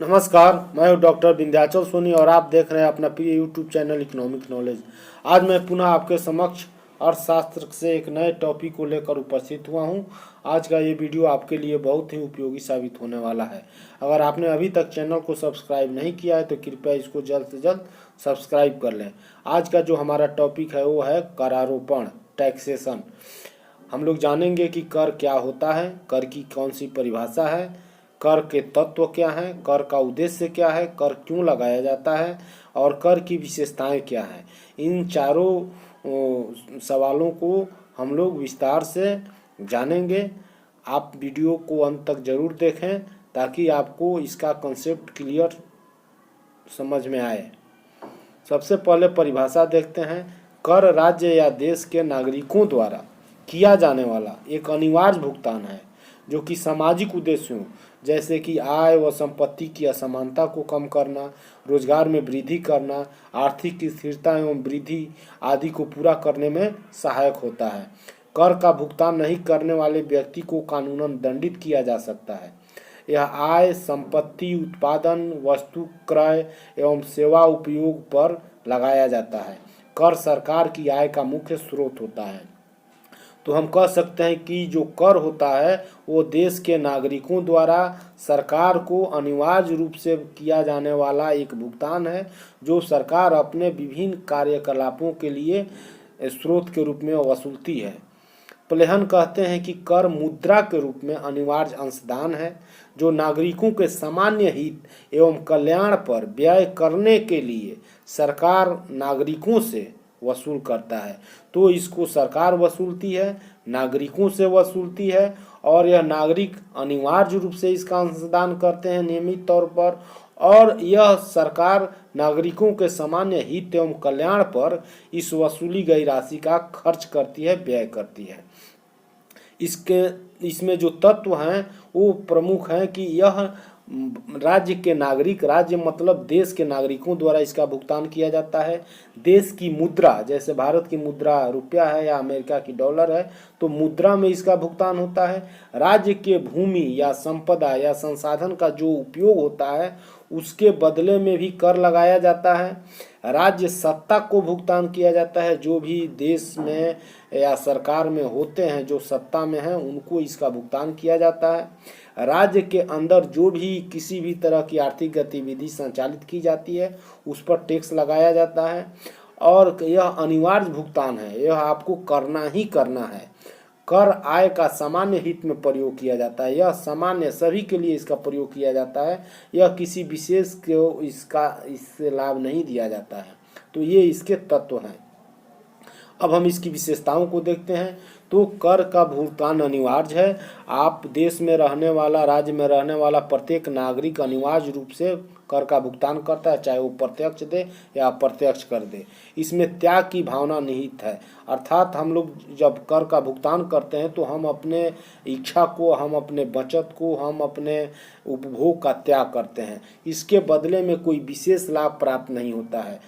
नमस्कार, मैं हूं डॉक्टर विंध्याचल सोनी और आप देख रहे हैं अपना प्रिय यूट्यूब चैनल इकोनॉमिक नॉलेज। आज मैं पुनः आपके समक्ष अर्थशास्त्र से एक नए टॉपिक को लेकर उपस्थित हुआ हूं। आज का ये वीडियो आपके लिए बहुत ही उपयोगी साबित होने वाला है। अगर आपने अभी तक चैनल को सब्सक्राइब नहीं किया है तो कृपया इसको जल्द से जल्द सब्सक्राइब कर लें। आज का जो हमारा टॉपिक है वो है करारोपण, टैक्सेशन। हम लोग जानेंगे कि कर क्या होता है, कर की कौन सी परिभाषा है, कर के तत्व क्या हैं, कर का उद्देश्य क्या है, कर क्यों लगाया जाता है और कर की विशेषताएं क्या हैं। इन चारों सवालों को हम लोग विस्तार से जानेंगे। आप वीडियो को अंत तक जरूर देखें ताकि आपको इसका कंसेप्ट क्लियर समझ में आए। सबसे पहले परिभाषा देखते हैं। कर राज्य या देश के नागरिकों द्वारा किया जाने वाला एक अनिवार्य भुगतान है जो कि सामाजिक उद्देश्यों जैसे कि आय व संपत्ति की असमानता को कम करना, रोजगार में वृद्धि करना, आर्थिक स्थिरता एवं वृद्धि आदि को पूरा करने में सहायक होता है। कर का भुगतान नहीं करने वाले व्यक्ति को कानूनन दंडित किया जा सकता है। यह आय, संपत्ति, उत्पादन, वस्तु क्रय एवं सेवा उपयोग पर लगाया जाता है। कर सरकार की आय का मुख्य स्रोत होता है। तो हम कह सकते हैं कि जो कर होता है वो देश के नागरिकों द्वारा सरकार को अनिवार्य रूप से किया जाने वाला एक भुगतान है जो सरकार अपने विभिन्न कार्यकलापों के लिए स्रोत के रूप में वसूलती है। प्लेहन कहते हैं कि कर मुद्रा के रूप में अनिवार्य अंशदान है जो नागरिकों के सामान्य हित एवं कल्याण पर व्यय करने के लिए सरकार नागरिकों से वसूल करता है। तो इसको सरकार वसूलती है, नागरिकों से वसूलती है और यह नागरिक अनिवार्य रूप से इसका अंशदान करते हैं नियमित तौर पर, और यह सरकार नागरिकों के सामान्य हित एवं कल्याण पर इस वसूली गई राशि का खर्च करती है, व्यय करती है। इसमें जो तत्व हैं वो प्रमुख हैं कि यह राज्य के नागरिक, राज्य मतलब देश के नागरिकों द्वारा इसका भुगतान किया जाता है। देश की मुद्रा, जैसे भारत की मुद्रा रुपया है या अमेरिका की डॉलर है, तो मुद्रा में इसका भुगतान होता है। राज्य के भूमि या संपदा या संसाधन का जो उपयोग होता है उसके बदले में भी कर लगाया जाता है। राज्य सत्ता को भुगतान किया जाता है, जो भी देश में या सरकार में होते हैं, जो सत्ता में हैं उनको इसका भुगतान किया जाता है। राज्य के अंदर जो भी किसी भी तरह की आर्थिक गतिविधि संचालित की जाती है उस पर टैक्स लगाया जाता है और यह अनिवार्य भुगतान है, यह आपको करना ही करना है। कर आय का सामान्य हित में प्रयोग किया जाता है, यह सामान्य सभी के लिए इसका प्रयोग किया जाता है, यह किसी विशेष को इससे लाभ नहीं दिया जाता है। तो ये इसके तत्व हैं। अब हम इसकी विशेषताओं को देखते हैं। तो कर का भुगतान अनिवार्य है। आप देश में रहने वाला, राज्य में रहने वाला प्रत्येक नागरिक अनिवार्य रूप से कर का भुगतान करता है, चाहे वो प्रत्यक्ष दे या अप्रत्यक्ष कर दे। इसमें त्याग की भावना निहित है, अर्थात हम लोग जब कर का भुगतान करते हैं तो हम अपने इच्छा को, हम अपने बचत को, हम अपने उपभोग का त्याग करते हैं। इसके बदले में कोई विशेष लाभ प्राप्त नहीं होता है।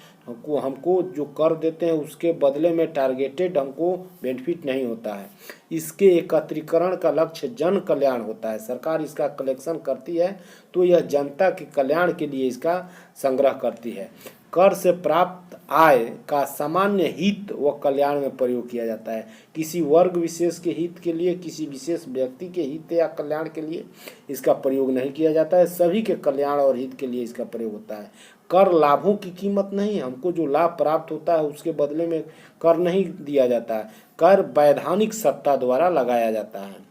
हमको जो कर देते हैं उसके बदले में टारगेटेड हमको बेनिफिट नहीं होता है। इसके एकत्रीकरण का लक्ष्य जन कल्याण होता है। सरकार इसका कलेक्शन करती है तो यह जनता के कल्याण के लिए इसका संग्रह करती है। कर से प्राप्त आय का सामान्य हित व कल्याण में प्रयोग किया जाता है। किसी वर्ग विशेष के हित के लिए, किसी विशेष व्यक्ति के हित या कल्याण के लिए इसका प्रयोग नहीं किया जाता है, सभी के कल्याण और हित के लिए इसका प्रयोग होता है। कर लाभों की कीमत नहीं, हमको जो लाभ प्राप्त होता है उसके बदले में कर नहीं दिया जाता है। कर वैधानिक सत्ता द्वारा लगाया जाता है।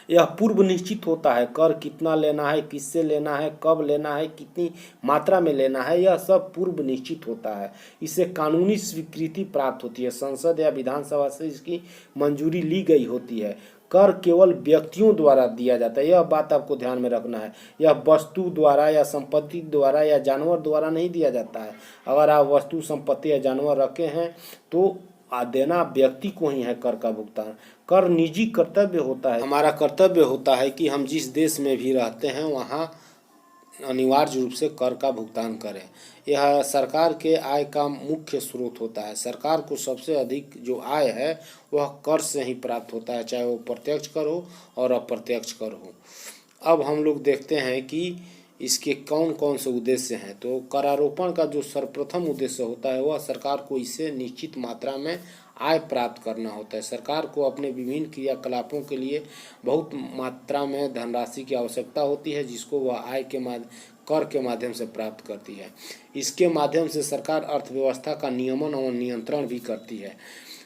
यह पूर्व निश्चित होता है, कर कितना लेना है, किससे लेना है, कब लेना है, कितनी मात्रा में लेना है, यह सब पूर्व निश्चित होता है। इससे कानूनी स्वीकृति प्राप्त होती है, संसद या विधानसभा से इसकी मंजूरी ली गई होती है। कर केवल व्यक्तियों द्वारा दिया जाता है, यह बात आपको ध्यान में रखना है। यह वस्तु द्वारा या संपत्ति द्वारा या जानवर द्वारा नहीं दिया जाता है। अगर आप वस्तु, संपत्ति या जानवर रखे हैं तो देना व्यक्ति को ही है कर का भुगतान। कर निजी कर्तव्य होता है, हमारा कर्तव्य होता है कि हम जिस देश में भी रहते हैं वहाँ अनिवार्य रूप से कर का भुगतान करें। यह सरकार के आय का मुख्य स्रोत होता है। सरकार को सबसे अधिक जो आय है वह कर से ही प्राप्त होता है, चाहे वो प्रत्यक्ष कर हो और अप्रत्यक्ष कर हो। अब हम लोग देखते हैं कि इसके कौन कौन से उद्देश्य हैं। तो करारोपण का जो सर्वप्रथम उद्देश्य होता है वह सरकार को इससे निश्चित मात्रा में आय प्राप्त करना होता है। सरकार को अपने विभिन्न क्रियाकलापों के लिए बहुत मात्रा में धनराशि की आवश्यकता होती है, जिसको वह आय के कर के माध्यम से प्राप्त करती है। इसके माध्यम से सरकार अर्थव्यवस्था का नियमन और नियंत्रण भी करती है,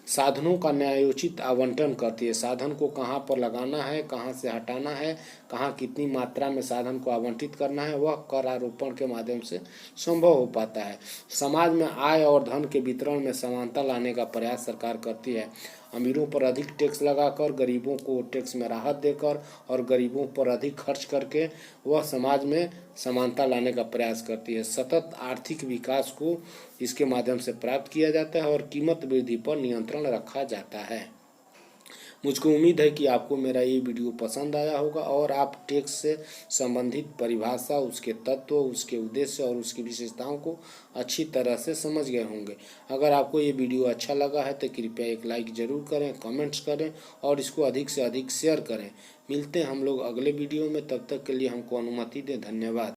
साधनों का न्यायोचित आवंटन करती है। साधन को कहाँ पर लगाना है, कहाँ से हटाना है, कहाँ कितनी मात्रा में साधन को आवंटित करना है, वह कर आरोपण के माध्यम से संभव हो पाता है। समाज में आय और धन के वितरण में समानता लाने का प्रयास सरकार करती है। अमीरों पर अधिक टैक्स लगाकर, गरीबों को टैक्स में राहत देकर और गरीबों पर अधिक खर्च करके वह समाज में समानता लाने का प्रयास करती है। सतत आर्थिक विकास को इसके माध्यम से प्राप्त किया जाता है और कीमत वृद्धि पर नियंत्रण रखा जाता है। मुझको उम्मीद है कि आपको मेरा ये वीडियो पसंद आया होगा और आप टैक्स से संबंधित परिभाषा, उसके तत्व, उसके उद्देश्य और उसकी विशेषताओं को अच्छी तरह से समझ गए होंगे। अगर आपको ये वीडियो अच्छा लगा है तो कृपया एक लाइक ज़रूर करें, कमेंट्स करें और इसको अधिक से अधिक शेयर करें। मिलते हैं हम लोग अगले वीडियो में, तब तक के लिए हमको अनुमति दें। धन्यवाद।